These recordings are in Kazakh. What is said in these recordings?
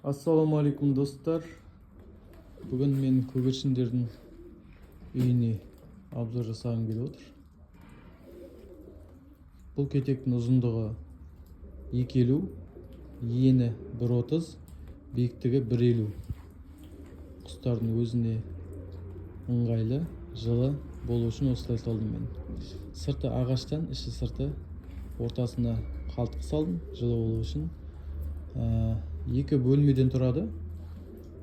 Ассалаумағалейкум достар. Бүгін мен көгершіндердің үйіне обзор жасағым келіп отыр. Бұл кетектің ұзындығы 2,50, ені 1,30, биіктігі 1,50. Құстардың өзіне ыңғайлы, жылы болу үшін осылай салдым мен. Сырты ағаштан, іші сырты, ортасына қалтқы салдым, жылы болу үшін. Екі бөлмеден тұрады.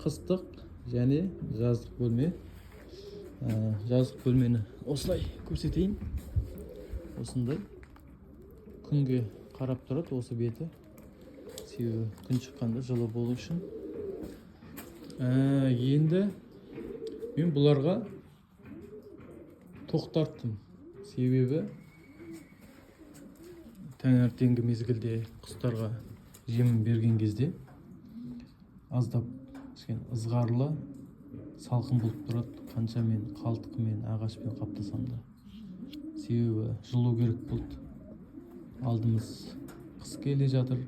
Қыстық және жаздық бөлме. Жаздық бөлмені осылай көрсетейін. Осындай күнге қарап тұрады осы беті. Себебі күн шыққанда жылы болу үшін. Енді мен бұларға тоқтарттым. Себебі таңертеңгі мезгілде құстарға жемін берген кезде аздап ызғарлы, салқын болып тұрады. Қанша мен қалтқымен, ағашпен қаптасам да. Себебі жылу керек болды. Алдымыз қыс келе жатыр.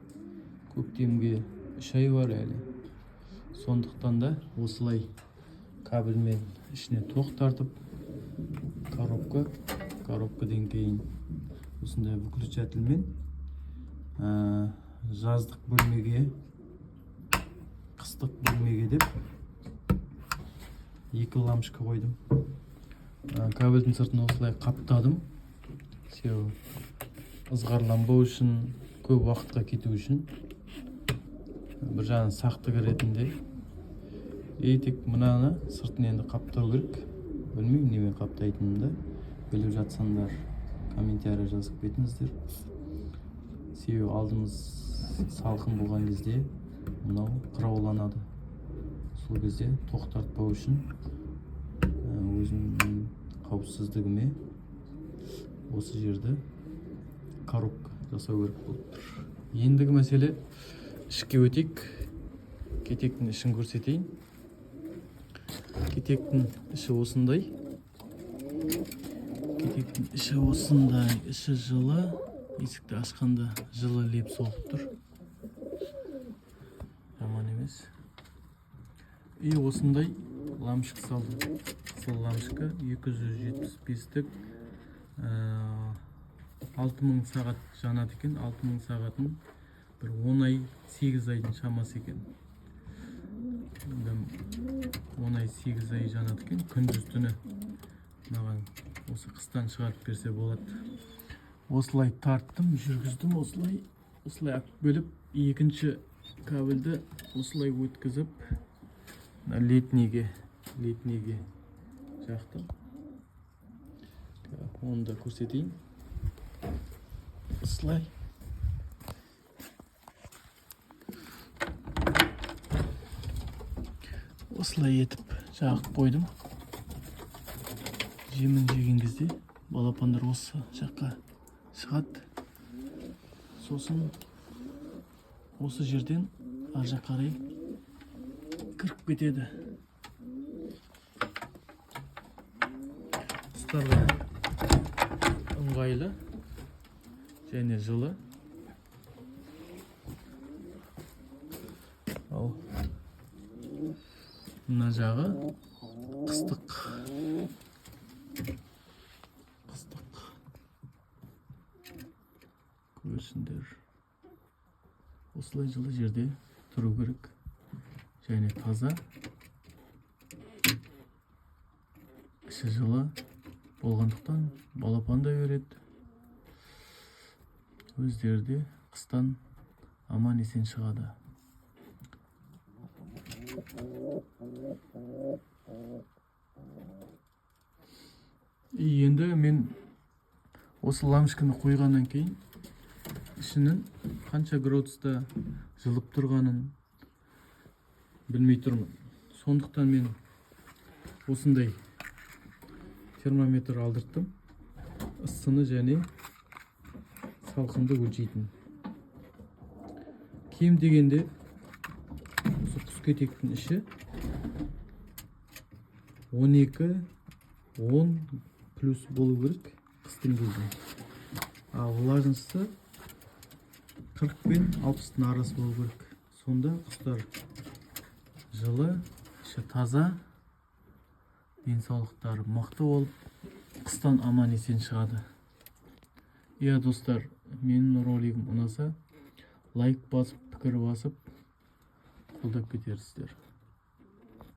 Көктемге 3 ай бар әлі. Сондықтан да осылай кабельмен ішіне тоқ тартып, коробкадан кейін осындай выключательмен жаздық бөлмеге, қыстық бөлмеге деп 2 лампочка қойдым. Кабельдің сыртын осылай қаптадым. Себебі ызғарланбау үшін, көп уақытқа кету үшін. Бір жағынан сақтық ретінде. Тек мынаны сыртын енді қаптау керек. Білмеймін немен қаптайтынымды. Біліп жатсаңдар комментарий жазып кетіңіздер. Себебі алдымыз салқын болған кезде мынау қырауланады. Сол кезде тоқтартпау үшін өзімнің қауіпсіздігіме осы жерді коробка жасау керек болып тұр. Ендігі мәселе ішке өтейік. Кетектің ішін көрсетейін. Кетектің іші осындай. Кетектің іші осындай. Іші жылы. Есікті ашқанда жылы леп соғып тұр. Жаман емес. И осындай лампочка салдым. Сол лампочка 275-тік 6000 сағат жанады екен. 6000 сағатын бір 10 ай, 8 айдың шамасы екен. 10 ай, 8 ай жанады екен. Күндіз түні маған осы қыстан шығарып берсе болады. Осылай тарттым, жүргіздім, осылай бөліп, екінші кабельді осылай өткізіп, летнеге жақтым. Оны да көрсетейін. Осылай. Осылай етіп жағып қойдым. Жемін жеген кезде балапандар осы жаққа шығады. Сосын осы жерден ар жаққа қарай кіріп кетеді. Құстарға ыңғайлы және жылы. Ал мына жағы қыстық. Көрсіңдер. Осылай жылы жерде тұру керек. Және таза. Іші жылы болғандықтан балапан да береді. Өздері де қыстан аман есен шығады. Енді мен осы лампочканы қойғаннан кейін ішінің қанша градуста жылып тұрғанын білмей тұрмын. Сондықтан мен осындай термометр алдырттым. Ысыны және салқынды өлшейтін. Кем дегенде осы құс кетектің іші 12-10 плюс болу керек қыстың кезде. Ал влажностьсы 40 пен 60-тың арасы болу керек. Сонда құстар жылы, іші таза, денсаулықтары мықты болып, қыстан аман есен шығады. Иә достар, менің ролигім ұнаса, лайк басып, пікір басып, қолдап кетерсіздер.